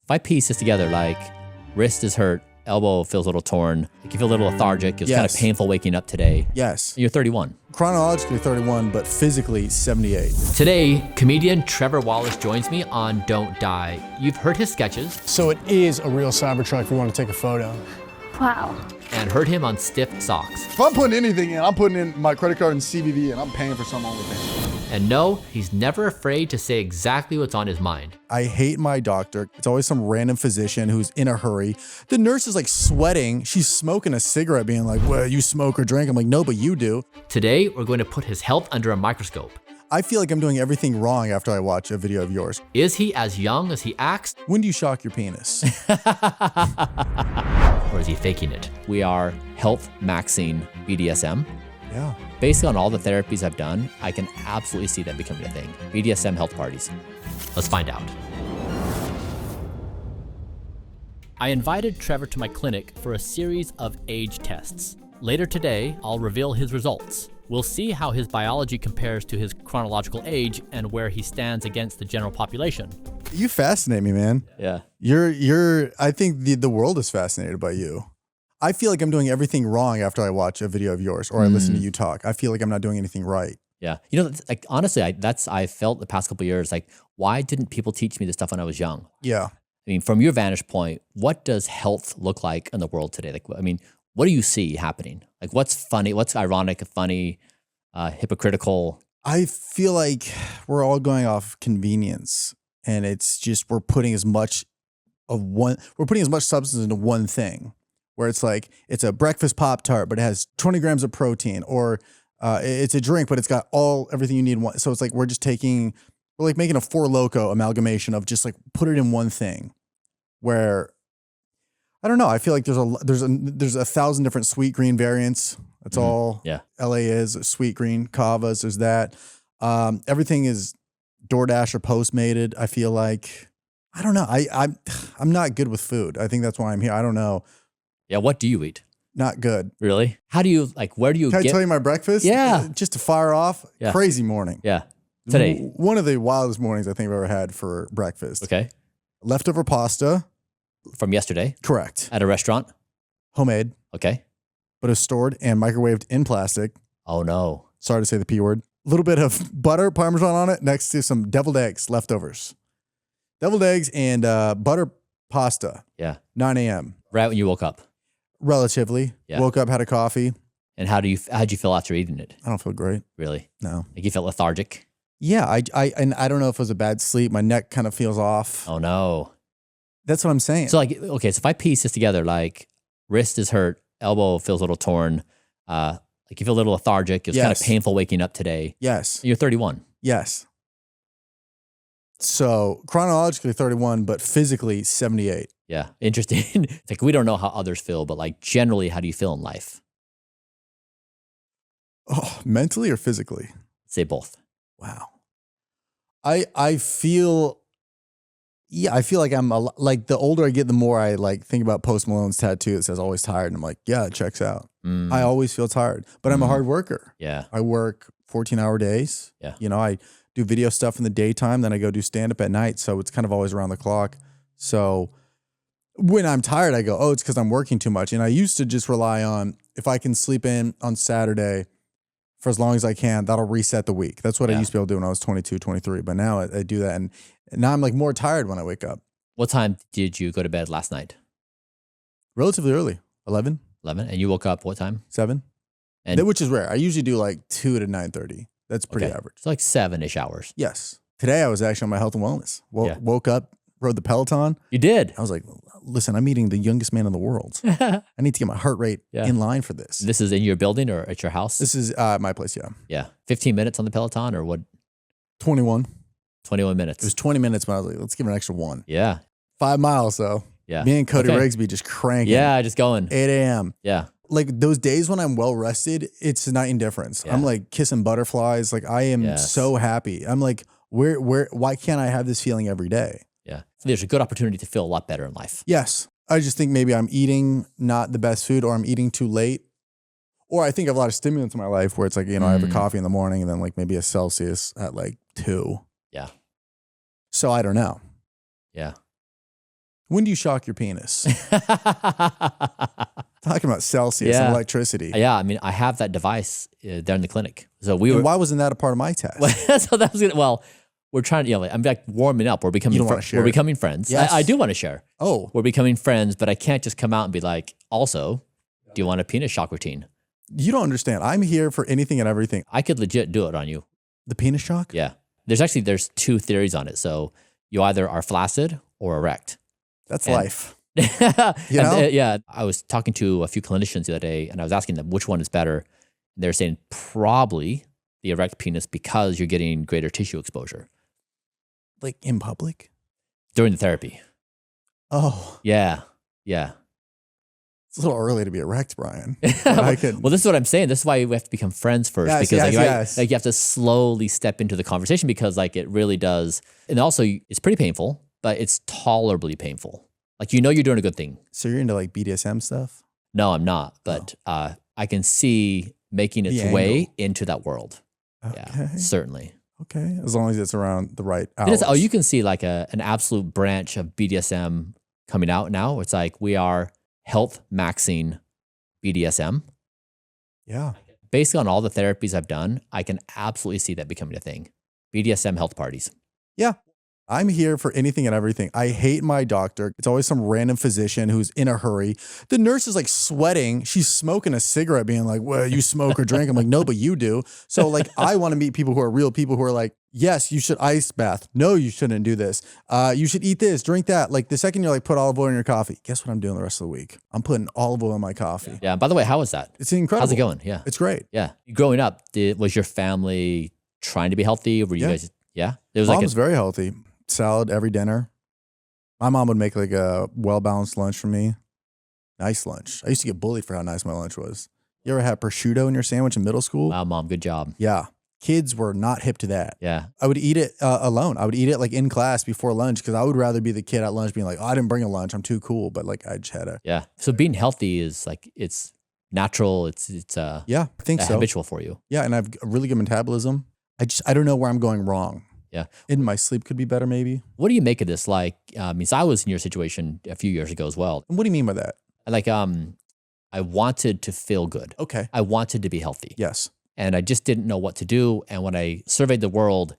If I piece this together, like wrist is hurt, elbow feels a little torn, like you feel a little lethargic, it's kind of painful waking up today. Yes. You're 31. Chronologically 31, but physically 78. Today, comedian Trevor Wallace joins me on Don't Die. You've heard his sketches. So it is a real Cybertruck if we want to take a photo. Wow. And heard him on Stiff Socks. If I'm putting anything in, I'm putting in my credit card and CVV and I'm paying for some OnlyFans. And no, he's never afraid to say exactly what's on his mind. I hate my doctor. It's always some random physician who's in a hurry. The nurse is like sweating. She's smoking a cigarette being like, well, you smoke or drink. I'm like, no, but you do. Today, we're going to put his health under a microscope. I feel like I'm doing everything wrong after I watch a video of yours. Is he as young as he acts? When do you shock your penis? Or is he faking it? We are health maxing BDSM. Yeah. Based on all the therapies I've done, I can absolutely see that becoming a thing. BDSM health parties. Let's find out. I invited Trevor to my clinic for a series of age tests. Later today, I'll reveal his results. We'll see how his biology compares to his chronological age and where he stands against the general population. You fascinate me, man. Yeah. I think the world is fascinated by you. I feel like I'm doing everything wrong after I watch a video of yours or I listen to you talk. I feel like I'm not doing anything right. Yeah. You know, like honestly, I felt the past couple of years, like, why didn't people teach me this stuff when I was young? Yeah. I mean, from your vantage point, what does health look like in the world today? Like, I mean, what do you see happening? Like, what's funny? What's ironic, funny, hypocritical? I feel like we're all going off convenience, and it's just we're putting as much substance into one thing. Where it's like it's a breakfast Pop-Tart, but it has 20 grams of protein, or it's a drink, but it's got everything you need in one. So it's like we're like making a Four Loko amalgamation of just like put it in one thing. Where I don't know. I feel like there's 1,000 different sweet green variants. That's all. Yeah. LA is sweet green kavas. There's that. Everything is DoorDash or Postmated. I feel like I don't know. I'm not good with food. I think that's why I'm here. I don't know. Yeah. What do you eat? Not good. Really? How do you where do you Can get? I tell you my breakfast? Yeah. Just to fire off. Yeah. Crazy morning. Yeah. Today. One of the wildest mornings I think I've ever had for breakfast. Okay. Leftover pasta. From yesterday? Correct. At a restaurant? Homemade. Okay. But it was stored and microwaved in plastic. Oh no. Sorry to say the P word. A little bit of butter, Parmesan on it, next to some deviled eggs, leftovers. Deviled eggs and butter pasta. Yeah. 9 a.m. Right when you woke up. Relatively. Yeah. Woke up, had a coffee. And how'd you feel after eating it? I don't feel great. Really? No. Like you felt lethargic? Yeah. And I don't know if it was a bad sleep. My neck kind of feels off. Oh no. That's what I'm saying. So like, okay, so if I piece this together, like wrist is hurt, elbow feels a little torn, like you feel a little lethargic, it's kind of painful waking up today. Yes. You're 31. Yes. So chronologically 31, but physically 78. Yeah. Interesting. It's like, we don't know how others feel, but like generally, how do you feel in life? Oh, mentally or physically? Say both. Wow. I feel like I'm like the older I get, the more I like think about Post Malone's tattoo that says always tired. And I'm like, yeah, it checks out. I always feel tired, but I'm a hard worker. Yeah. I work 14-hour days. Yeah. You know, I do video stuff in the daytime, then I go do stand-up at night. So it's kind of always around the clock. So when I'm tired, I go, oh, it's because I'm working too much. And I used to just rely on, if I can sleep in on Saturday for as long as I can, that'll reset the week. That's what I used to be able to do when I was 22, 23. But now I do that. And now I'm like more tired when I wake up. What time did you go to bed last night? Relatively early, 11. 11. And you woke up what time? 7. And which is rare. I usually do like 2 to 9:30. That's pretty average. So like 7-ish hours. Yes. Today I was actually on my health and wellness. Woke up, rode the Peloton. You did? I was like, listen, I'm meeting the youngest man in the world. I need to get my heart rate in line for this. This is in your building or at your house? This is my place, yeah. Yeah. 15 minutes on the Peloton or what? 21. 21 minutes. It was 20 minutes, but I was like, let's give it an extra 1. Yeah. 5 miles, though. Yeah. Me and Cody Rigsby just cranking. Yeah, just going. 8 a.m. Yeah. Like those days when I'm well rested, it's a night and difference. Yeah. I'm like kissing butterflies. Like I am so happy. I'm like, why can't I have this feeling every day? Yeah. So there's a good opportunity to feel a lot better in life. Yes. I just think maybe I'm eating not the best food, or I'm eating too late. Or I think I have a lot of stimulants in my life where it's like, you know, I have a coffee in the morning and then like maybe a Celsius at like 2. Yeah. So I don't know. Yeah. When do you shock your penis? Talking about Celsius Yeah. and electricity. Yeah, I mean, I have that device there in the clinic. So we And were. why wasn't that a part of my test? So that was good. Well, we're trying to, I'm like warming up. We're becoming, You don't wanna share we're it? becoming friends. Yes. I do want to share. Oh, We're becoming friends, but I can't just come out and be like, also, do you want a penis shock routine? you don't understand. I'm here for anything and everything. I could legit do it on you. The penis shock? Yeah. There's two theories on it. So you either are flaccid or erect. That's And- life. You know? Yeah. I was talking to a few clinicians the other day and I was asking them which one is better. And they're saying probably the erect penis because you're getting greater tissue exposure Like in public? during the therapy. Oh, Yeah. Yeah. it's a little early to be erect, Brian. But I could. Well, this is what I'm saying. This is why we have to become friends first, Yes, because yes. like you have to slowly step into the conversation because like it really does. And also it's pretty painful, but it's tolerably painful. Like, you're doing a good thing. So you're into like BDSM stuff? No, I'm not, but I can see making its The way angle. into that world. Okay. Yeah, certainly. Okay. As long as it's around the right It is, hours. you can see like an absolute branch of BDSM coming out now. It's like we are health maxing BDSM. Yeah. Based on all the therapies I've done, I can absolutely see that becoming a thing. BDSM health parties. Yeah. I'm here for anything and everything. I hate my doctor. It's always some random physician who's in a hurry. The nurse is like sweating. She's smoking a cigarette being like, well, you smoke or drink. I'm like, no, but you do. So like, I want to meet people who are real people who are like, yes, you should ice bath. No, you shouldn't do this. You should eat this, drink that. Like the second you're like, put olive oil in your coffee. Guess what I'm doing the rest of the week? I'm putting olive oil in my coffee. Yeah. By the way, how was that? It's incredible. How's it going? Yeah. It's great. Yeah. Growing up, was your family trying to be healthy? Were you Yeah. guys, yeah? There was Mom's very healthy. Salad every dinner. My mom would make like a well-balanced lunch for me. Nice lunch. I used to get bullied for how nice my lunch was. You ever had prosciutto in your sandwich in middle school? wow, Mom, good job. Yeah. Kids were not hip to that. Yeah. I would eat it alone. I would eat it like in class before lunch because I would rather be the kid at lunch being like, oh, I didn't bring a lunch. I'm too cool. But like I just had a, Yeah. So being healthy is like, it's natural. It's yeah, I think so. habitual for you. Yeah. And I have a really good metabolism. I don't know where I'm going wrong. Yeah. And my sleep could be better maybe. What do you make of this? Like, so I was in your situation a few years ago as well. And what do you mean by that? Like, I wanted to feel good. Okay. I wanted to be healthy. Yes. And I just didn't know what to do. And when I surveyed the world,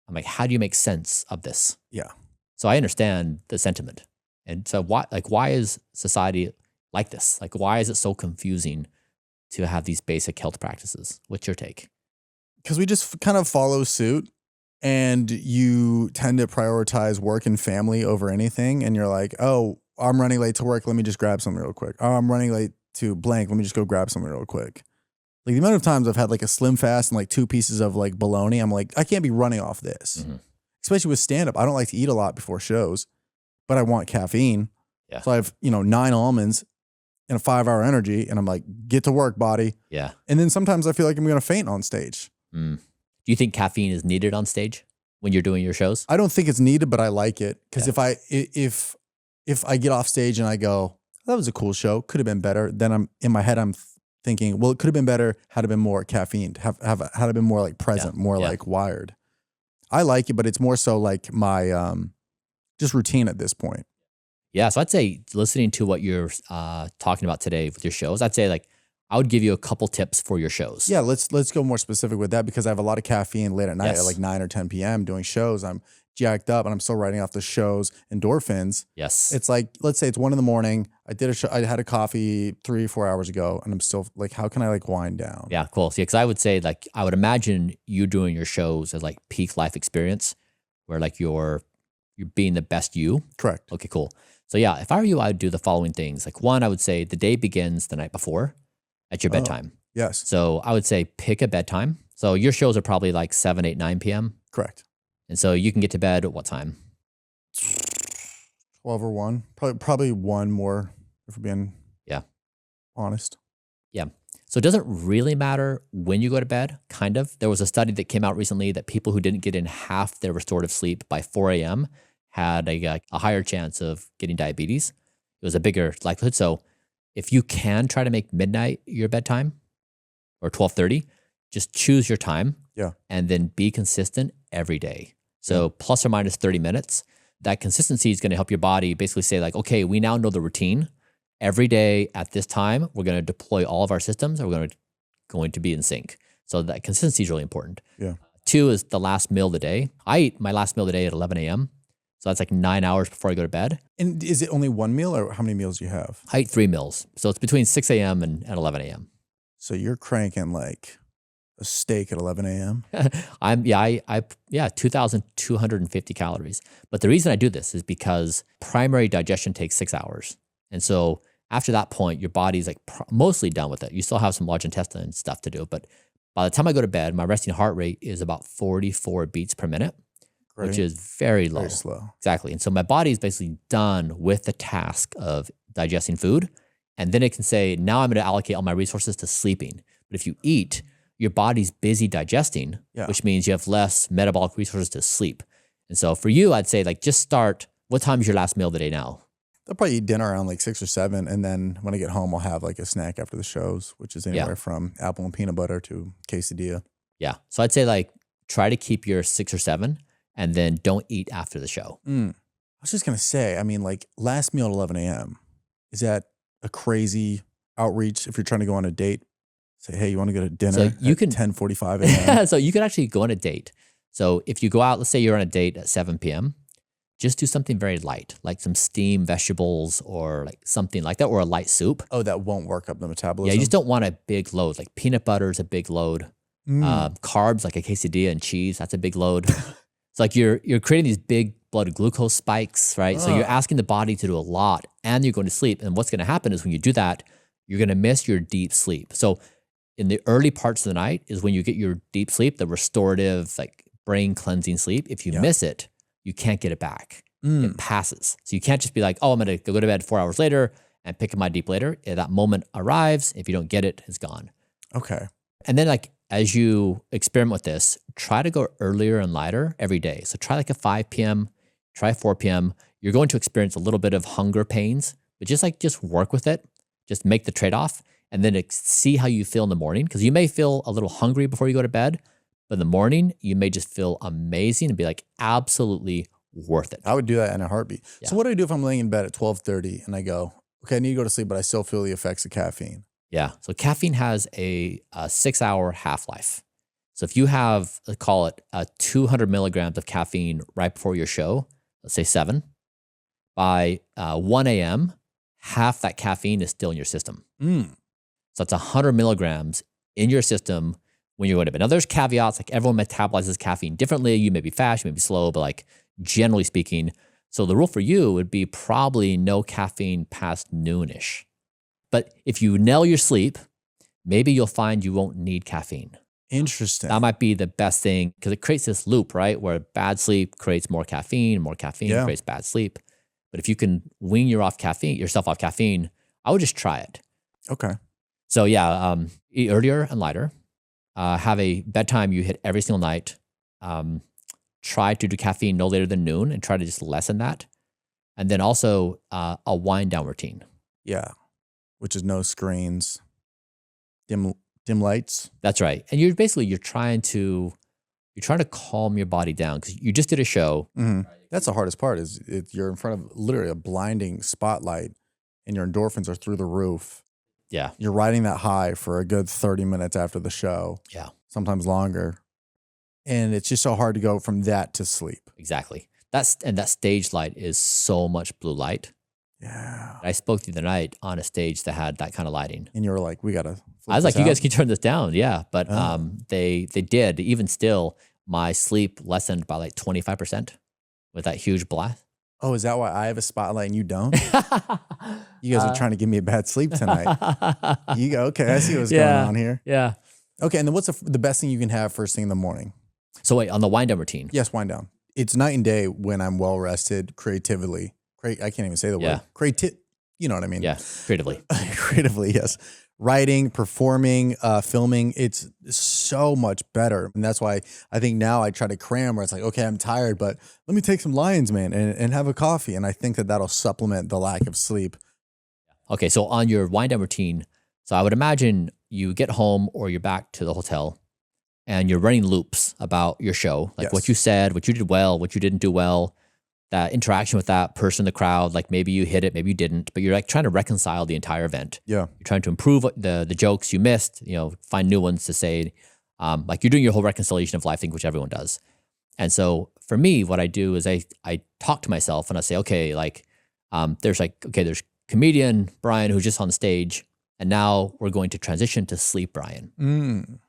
I'm like, how do you make sense of this? Yeah. So I understand the sentiment. And so why is society like this? Like, why is it so confusing to have these basic health practices? What's your take? Because we just kind of follow suit and you tend to prioritize work and family over anything. And you're like, oh, I'm running late to work. Let me just grab something real quick. Oh, I'm running late to blank. Let me just go grab something real quick. Like the amount of times I've had like a Slim Fast and like 2 pieces of like bologna, I'm like, I can't be running off this. Mhm. Especially with stand-up. I don't like to eat a lot before shows, but I want caffeine. Yeah. So I have, 9 almonds and a 5-hour energy. And I'm like, get to work, body. Yeah. And then sometimes I feel like I'm going to faint on stage. Mm. Do you think caffeine is needed on stage when you're doing your shows? I don't think it's needed, but I like it because Yeah. if I get off stage and I go, that was a cool show, could have been better. Then I'm in my head, I'm thinking, well, it could have been better had it been more caffeine, had it been more like present, more Yeah. like wired. I like it, but it's more so like my just routine at this point. Yeah. So I'd say listening to what you're talking about today with your shows, I'd say like I would give you a couple tips for your shows. Yeah, let's go more specific with that because I have a lot of caffeine late at night Yes. at like 9 or 10 p.m. doing shows. I'm jacked up and I'm still writing off the show's endorphins. Yes. It's like, let's say it's 1 a.m. I did a show. I had a coffee 3-4 hours ago and I'm still like, how can I like wind down? Yeah, cool. See, because I would say like I would imagine you doing your shows as like peak life experience, where like you're being the best you. Correct. Okay, cool. So yeah, if I were you, I would do the following things. Like one, I would say the day begins the night before at your bedtime. Yes. So I would say pick a bedtime. So your shows are probably like 7, 8, 9 p.m. Correct. And so you can get to bed at what time? 12 or 1. Probably 1 more if we're being honest. Yeah. So it doesn't really matter when you go to bed, kind of. There was a study that came out recently that people who didn't get in half their restorative sleep by 4 a.m. had a higher chance of getting diabetes. It was a bigger likelihood. So if you can try to make midnight your bedtime or 12:30, just choose your time. Yeah. And then be consistent every day. So plus or minus 30 minutes. that consistency is going to help your body basically say like, okay, we now know the routine. Every day at this time, we're going to deploy all of our systems and we're going to be in sync. So that consistency is really important. Yeah. 2 is the last meal of the day. I eat my last meal of the day at 11 a.m. So that's like 9 hours before I go to bed. And is it only one meal or how many meals do you have? I eat 3 meals. So it's between 6 a.m. and 11 a.m. So you're cranking like a steak at 11 a.m.? I'm 2,250 calories. But the reason I do this is because primary digestion takes 6 hours. And so after that point, your body's like mostly done with it. You still have some large intestine stuff to do. But by the time I go to bed, my resting heart rate is about 44 beats per minute, Great. which is very low. Very slow. Exactly. And so my body is basically done with the task of digesting food. And then it can say, now I'm going to allocate all my resources to sleeping. But if you eat, your body's busy digesting, which means you have less metabolic resources to sleep. And so for you, I'd say like just start, what time is your last meal of the day now? I'll probably eat dinner around like 6 or 7. And then when I get home, I'll have like a snack after the shows, which is anywhere from apple and peanut butter to quesadilla. Yeah. So I'd say like try to keep your 6 or 7 and then don't eat after the show. I was just going to say, I mean, like last meal at 11 a.m. Is that a crazy outreach if you're trying to go on a date? Say, hey, you want to go to dinner So you at can 10:45 a.m.? So you can actually go on a date. So if you go out, let's say you're on a date at 7 p.m., just do something very light, like some steamed vegetables or like something like that, or a light soup. Oh, that won't work up the metabolism? Yeah, you just don't want a big load. Like peanut butter is a big load. Carbs, like a quesadilla and cheese, that's a big load. It's like you're creating these big blood glucose spikes, right? So you're asking the body to do a lot and you're going to sleep. And what's going to happen is when you do that, you're going to miss your deep sleep. So in the early parts of the night is when you get your deep sleep, the restorative, like brain cleansing sleep. If you miss it, you can't get it back. It passes. So you can't just be like, oh, I'm going to go to bed 4 hours later and pick up my deep later. That moment arrives. If you don't get it, it's gone. Okay. And then like as you experiment with this, try to go earlier and lighter every day. So try like a 5 p.m., try 4 p.m. You're going to experience a little bit of hunger pains, but just work with it. Just make the trade-off and then see how you feel in the morning. Because you may feel a little hungry before you go to bed, but in the morning, you may just feel amazing and be like absolutely worth it. I would do that in a heartbeat. Yeah. So what do I do if I'm laying in bed at 12:30 and I go, okay, I need to go to sleep, but I still feel the effects of caffeine? Yeah. So caffeine has a 6-hour half-life. So if you have, let's call it 200 milligrams of caffeine right before your show, let's say 7, by 1 a.m., half that caffeine is still in your system. So that's 100 milligrams in your system when you're going to bed. Now there's caveats, like everyone metabolizes caffeine differently. You may be fast, you may be slow, but like generally speaking, so the rule for you would be probably no caffeine past noonish. But if you nail your sleep, maybe you'll find you won't need caffeine. Interesting. That might be the best thing because it creates this loop, right? Where bad sleep creates more caffeine creates bad sleep. But if you can wean yourself off caffeine, I would just try it. Okay. So yeah, eat earlier and lighter. Have a bedtime you hit every single night. Try to do caffeine no later than noon and try to just lessen that. And then also a wind down routine. Yeah. Which is no screens, dim lights. That's right. And you're trying to calm your body down because you just did a show. That's the hardest part is you're in front of literally a blinding spotlight and your endorphins are through the roof. Yeah. You're riding that high for a good 30 minutes after the show. Yeah. Sometimes longer. And it's just so hard to go from that to sleep. Exactly. That stage light is so much blue light. Yeah. I spoke the other night on a stage that had that kind of lighting. And you were like, we got to. I was like, you guys can turn this down. Yeah. But they did. Even still, my sleep lessened by like 25% with that huge blast. Oh, is that why I have a spotlight and you don't? You guys are trying to give me a bad sleep tonight. You go, okay, I see what's going on here. Yeah. Okay, and then what's the best thing you can have first thing in the morning? So wait, on the wind down routine. Yes, wind down. It's night and day when I'm well rested creatively. I can't even say the word. You know what I mean? Yeah, creatively. Creatively, yes. Writing, performing, filming, it's so much better. And that's why I think now I try to cram where it's like, okay, I'm tired, but let me take some Lions, man, and have a coffee. And I think that'll supplement the lack of sleep. Okay, so on your wind down routine, so I would imagine you get home or you're back to the hotel and you're running loops about your show, like what you said, what you did well, what you didn't do well, that interaction with that person in the crowd, like maybe you hit it, maybe you didn't, but you're like trying to reconcile the entire event. Yeah. You're trying to improve the jokes you missed, find new ones to say. Like you're doing your whole reconciliation of life thing, which everyone does. And so for me, what I do is I talk to myself and I say, okay, there's comedian Bryan who's just on stage, and now we're going to transition to sleep Bryan.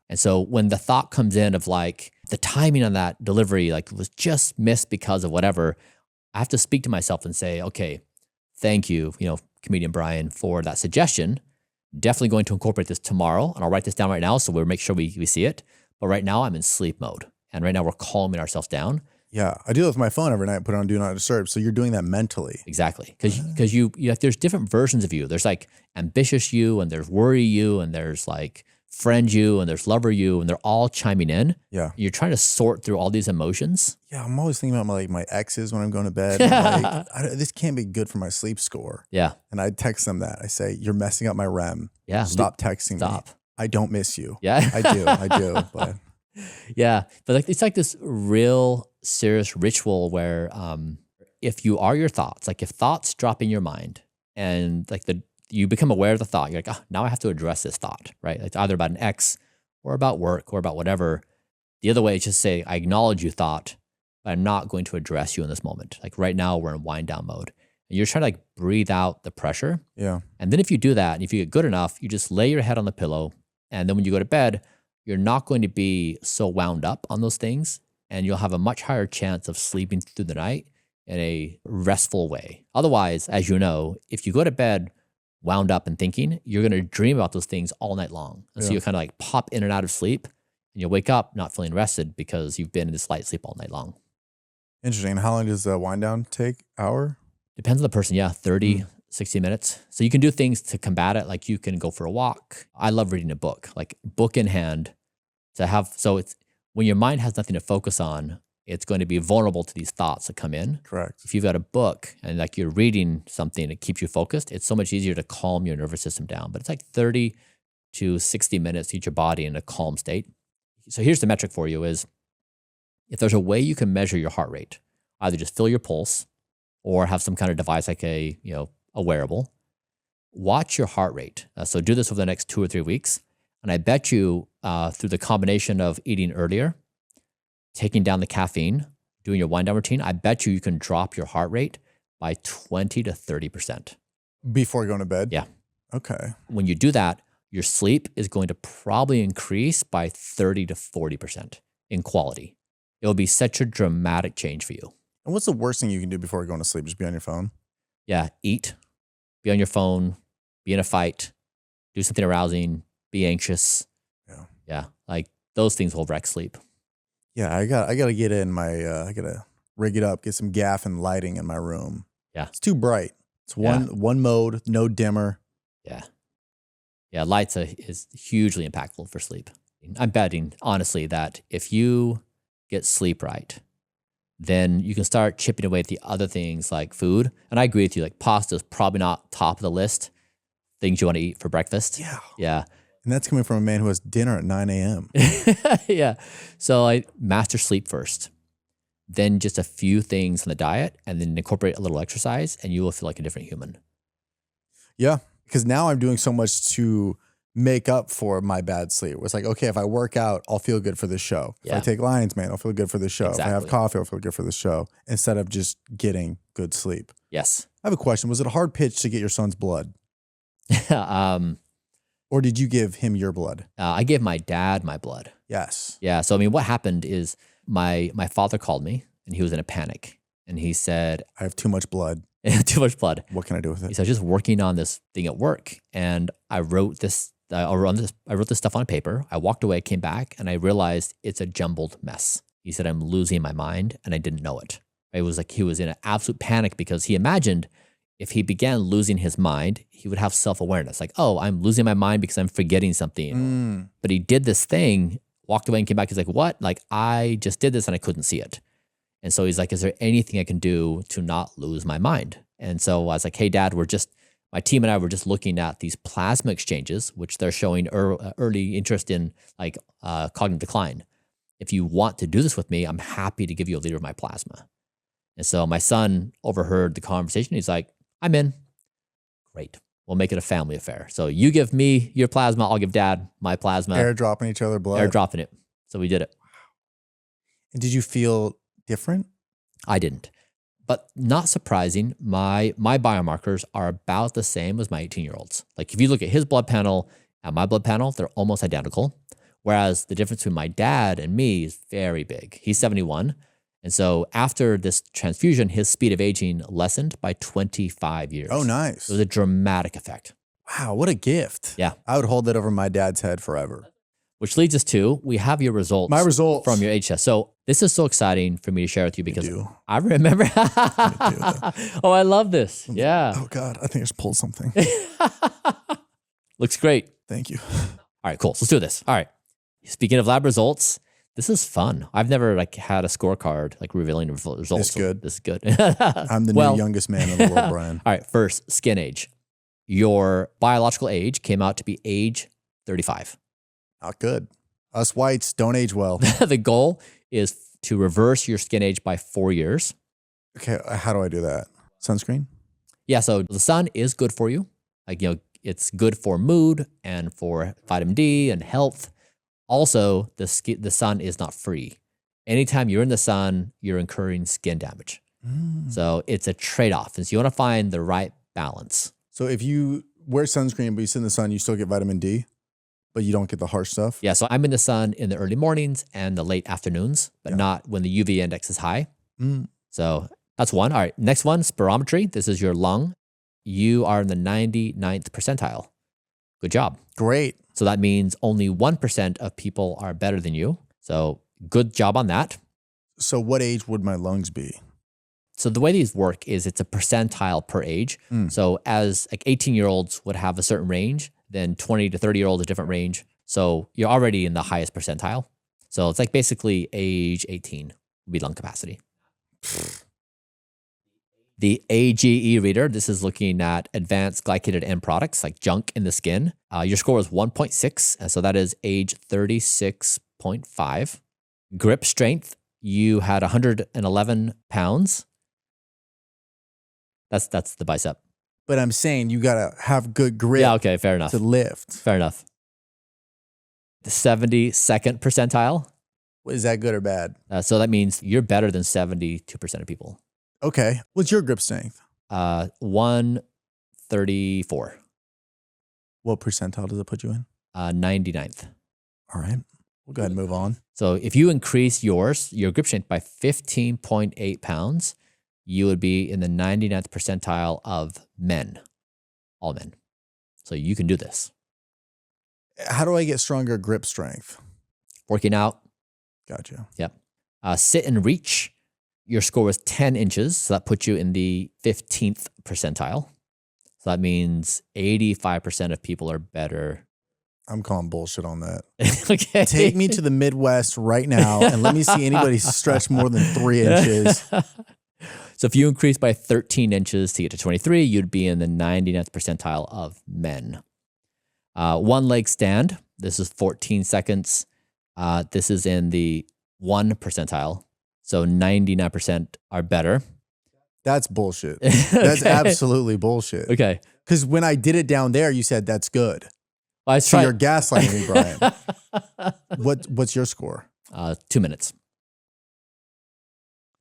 And so when the thought comes in of like the timing on that delivery, like was just missed because of whatever, I have to speak to myself and say, okay, thank you, comedian Bryan, for that suggestion. Definitely going to incorporate this tomorrow, and I'll write this down right now so we'll make sure we see it. But right now I'm in sleep mode, and right now we're calming ourselves down. Yeah, I do that with my phone every night. Put it on Do Not Disturb. So you're doing that mentally. Exactly, because you there's different versions of you. There's like ambitious you, and there's worry you, and there's like friend you, and there's lover you, and they're all chiming in. Yeah, you're trying to sort through all these emotions. Yeah, I'm always thinking about my exes when I'm going to bed. I'm like, this can't be good for my sleep score. Yeah, and I text them that. I say, you're messing up my REM. Yeah, stop texting me. I don't miss you. Yeah, I do. But yeah, but like it's like this real serious ritual where if you are your thoughts, like if thoughts drop in your mind and like you become aware of the thought, you're like, now I have to address this thought, right? It's either about an ex or about work or about whatever. The other way is just say, I acknowledge you thought, but I'm not going to address you in this moment. Like right now we're in wind down mode. And you're trying to like breathe out the pressure. Yeah. And then if you do that, and if you get good enough, you just lay your head on the pillow. And then when you go to bed, you're not going to be so wound up on those things. And you'll have a much higher chance of sleeping through the night in a restful way. Otherwise, as you know, if you go to bed wound up and thinking, you're going to dream about those things all night long. And so you kind of like pop in and out of sleep, and you'll wake up not feeling rested because you've been in this light sleep all night long. Interesting. And how long does the wind down take? Hour? Depends on the person. Yeah, 30, 60 minutes. So you can do things to combat it. Like you can go for a walk. I love reading a book, like book in hand. So it's when your mind has nothing to focus on, it's going to be vulnerable to these thoughts that come in. Correct. If you've got a book and like you're reading something that keeps you focused, it's so much easier to calm your nervous system down. But it's like 30 to 60 minutes to get your body in a calm state. So here's the metric for you is if there's a way you can measure your heart rate, either just feel your pulse or have some kind of device like a wearable, watch your heart rate. So do this over the next 2 or 3 weeks. And I bet you through the combination of eating earlier, taking down the caffeine, doing your wind down routine, I bet you can drop your heart rate by 20 to 30%. Before going to bed? Yeah. Okay. When you do that, your sleep is going to probably increase by 30 to 40% in quality. It will be such a dramatic change for you. And what's the worst thing you can do before going to sleep? Just be on your phone? Yeah, eat, be on your phone, be in a fight, do something arousing, be anxious. Yeah, like those things will wreck sleep. Yeah, I gotta get in my I gotta rig it up, get some gaff and lighting in my room. Yeah. It's too bright. It's one mode, no dimmer. Yeah. Yeah, lights is hugely impactful for sleep. I'm betting, honestly, that if you get sleep right, then you can start chipping away at the other things like food. And I agree with you, like pasta is probably not top of the list, things you want to eat for breakfast. Yeah. Yeah. And that's coming from a man who has dinner at 9 a.m. Yeah. So I master sleep first, then just a few things on the diet, and then incorporate a little exercise, and you will feel like a different human. Yeah. Because now I'm doing so much to make up for my bad sleep. It's like, okay, if I work out, I'll feel good for this show. If I take Lion's Mane, I'll feel good for this show. Exactly. If I have coffee, I'll feel good for this show, instead of just getting good sleep. Yes. I have a question. Was it a hard pitch to get your son's blood? Or did you give him your blood? I gave my dad my blood. Yes. Yeah. So, I mean, what happened is my father called me, and he was in a panic. And he said, I have too much blood. too much blood. What can I do with it? He said, I was just working on this thing at work, and I wrote this stuff on paper. I walked away, came back, and I realized it's a jumbled mess. He said, I'm losing my mind, and I didn't know it. It was like he was in an absolute panic because he imagined if he began losing his mind, he would have self-awareness. Like, oh, I'm losing my mind because I'm forgetting something. But he did this thing, walked away and came back. He's like, what? Like, I just did this and I couldn't see it. And so he's like, is there anything I can do to not lose my mind? And so I was like, hey, Dad, my team and I were just looking at these plasma exchanges, which they're showing early interest in, like cognitive decline. If you want to do this with me, I'm happy to give you a liter of my plasma. And so my son overheard the conversation. He's like, I'm in. Great. We'll make it a family affair. So you give me your plasma, I'll give dad my plasma. Airdropping each other blood. Airdropping it. So we did it. And did you feel different? I didn't. But not surprising, my biomarkers are about the same as my 18-year-old's. Like if you look at his blood panel and my blood panel, they're almost identical. Whereas the difference between my dad and me is very big. He's 71. And so after this transfusion, his speed of aging lessened by 25 years. Oh, nice. It was a dramatic effect. Wow, what a gift. Yeah. I would hold that over my dad's head forever. Which leads us to, we have your results. My results. From your age test. So this is so exciting for me to share with you because do. I remember. Oh, I love this. Yeah. Oh, God. I think I just pulled something. Looks great. Thank you. All right, cool. So let's do this. All right. Speaking of lab results, this is fun. I've never had a scorecard revealing results. It's good. This is good. I'm the new youngest man in the world, Bryan. All right. First, skin age. Your biological age came out to be age 35. Not good. Us whites don't age well. The goal is to reverse your skin age by 4 years. Okay, how do I do that? Sunscreen? Yeah, so the sun is good for you. It's good for mood and for vitamin D and health. Also, the sun is not free. Anytime you're in the sun, you're incurring skin damage. So it's a trade-off. And so you want to find the right balance. So if you wear sunscreen, but you sit in the sun, you still get vitamin D, but you don't get the harsh stuff? Yeah, so I'm in the sun in the early mornings and the late afternoons, but not when the UV index is high. So that's one. All right, next one, spirometry. This is your lung. You are in the 99th percentile. Good job. Great. So that means only 1% of people are better than you. So good job on that. So what age would my lungs be? So the way these work is it's a percentile per age. So as 18-year-olds would have a certain range, then 20 to 30-year-olds a different range. So you're already in the highest percentile. So it's basically age 18 would be lung capacity. The AGE reader, this is looking at advanced glycated end products like junk in the skin. Your score was 1.6, and so that is age 36.5. Grip strength, you had 111 pounds. That's the bicep. But I'm saying you got to have good grip Yeah, okay, fair enough. to lift. Fair enough. The 72nd percentile. Is that good or bad? So that means you're better than 72% of people. Okay. What's your grip strength? 134. What percentile does it put you in? 99th. All right. We'll go ahead and move on. So if you increase your grip strength by 15.8 pounds, you would be in the 99th percentile of men, all men. So you can do this. How do I get stronger grip strength? Working out. Gotcha. Yep. Sit and reach. Your score was 10 inches. So that puts you in the 15th percentile. So that means 85% of people are better. I'm calling bullshit on that. Okay. Take me to the Midwest right now and let me see anybody stretch more than 3 inches. So if you increase by 13 inches to get to 23, you'd be in the 99th percentile of men. One leg stand. This is 14 seconds. This is in the 1 percentile. So 99% are better. That's bullshit. That's absolutely bullshit. Okay. Because when I did it down there, you said that's good. Well, So you're gaslighting me, Bryan. What's your score? 2 minutes.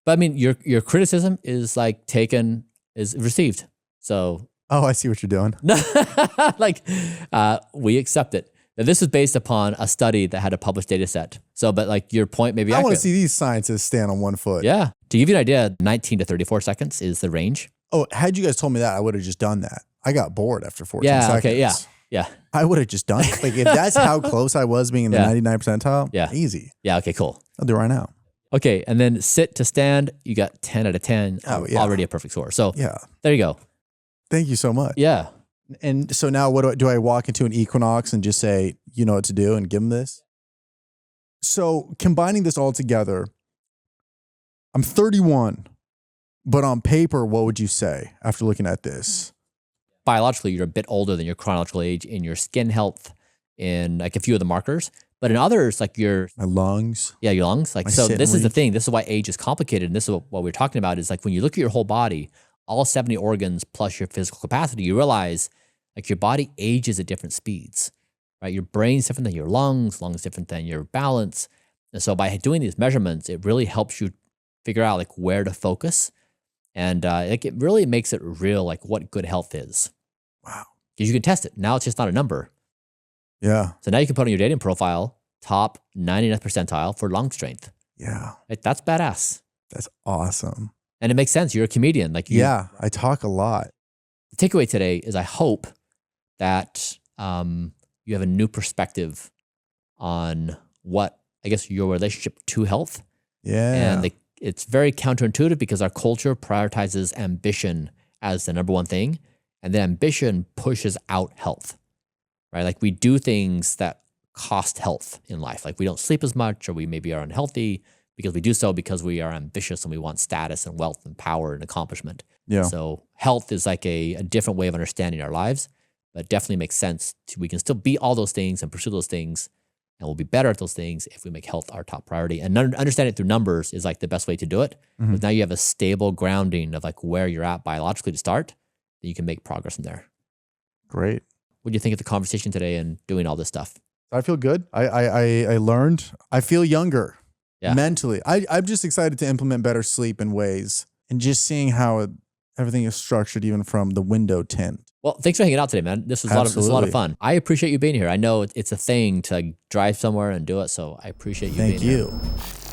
But I mean, your criticism is is received. So Oh, I see what you're doing. we accept it. Now, this is based upon a study that had a published data set. So, but your point may be I want to accurate. see these scientists stand on one foot. Yeah. To give you an idea, 19 to 34 seconds is the range. Oh, had you guys told me that, I would have just done that. I got bored after 14 seconds. Okay, yeah. Yeah. I would have just done it. If that's how close I was being in the 99 percentile, easy. Yeah, okay, cool. I'll do it right now. Okay, and then sit to stand, you got 10 out of 10. Oh, yeah. Already a perfect score. So Yeah. there you go. Thank you so much. Yeah. And so now what do I walk into an Equinox and just say, you know what to do and give them this? So combining this all together, I'm 31, but on paper, what would you say after looking at this? Biologically, you're a bit older than your chronological age in your skin health, in a few of the markers. But in others, like your lungs. Yeah, your lungs. Like, My so sit and this is the reach. thing. This is why age is complicated. And this is what we're talking about is like when you look at your whole body, all 70 organs plus your physical capacity, you realize like your body ages at different speeds, right? Your brain's different than your lungs different than your balance. And so by doing these measurements, it really helps you figure out like where to focus. And like it really makes it real, like what good health is. Wow. Because you can test it. Now it's just not a number. Yeah. So now you can put on your dating profile, top 99th percentile for lung strength. Yeah. Like, that's badass. That's awesome. And it makes sense. You're a comedian. Like Yeah. I talk a lot. The takeaway today is I hope that you have a new perspective on what, I guess, your relationship to health. Yeah. And it's very counterintuitive because our culture prioritizes ambition as the number one thing. And then ambition pushes out health, right? Like we do things that cost health in life. Like we don't sleep as much, or we maybe are unhealthy because we do so because we are ambitious and we want status and wealth and power and accomplishment. Yeah. So health is like a different way of understanding our lives, but it definitely makes sense. We can still be all those things and pursue those things, and we'll be better at those things if we make health our top priority. And understanding it through numbers is like the best way to do it. Because now you have a stable grounding of like where you're at biologically to start, then you can make progress from there. Great. What do you think of the conversation today and doing all this stuff? I feel good. I learned. I feel younger mentally. I'm just excited to implement better sleep in ways and just seeing how everything is structured, even from the window tint. Well, thanks for hanging out today, man. This was a lot of fun. I appreciate you being here. I know it's a thing to drive somewhere and do it, so I appreciate you being here. Thank you.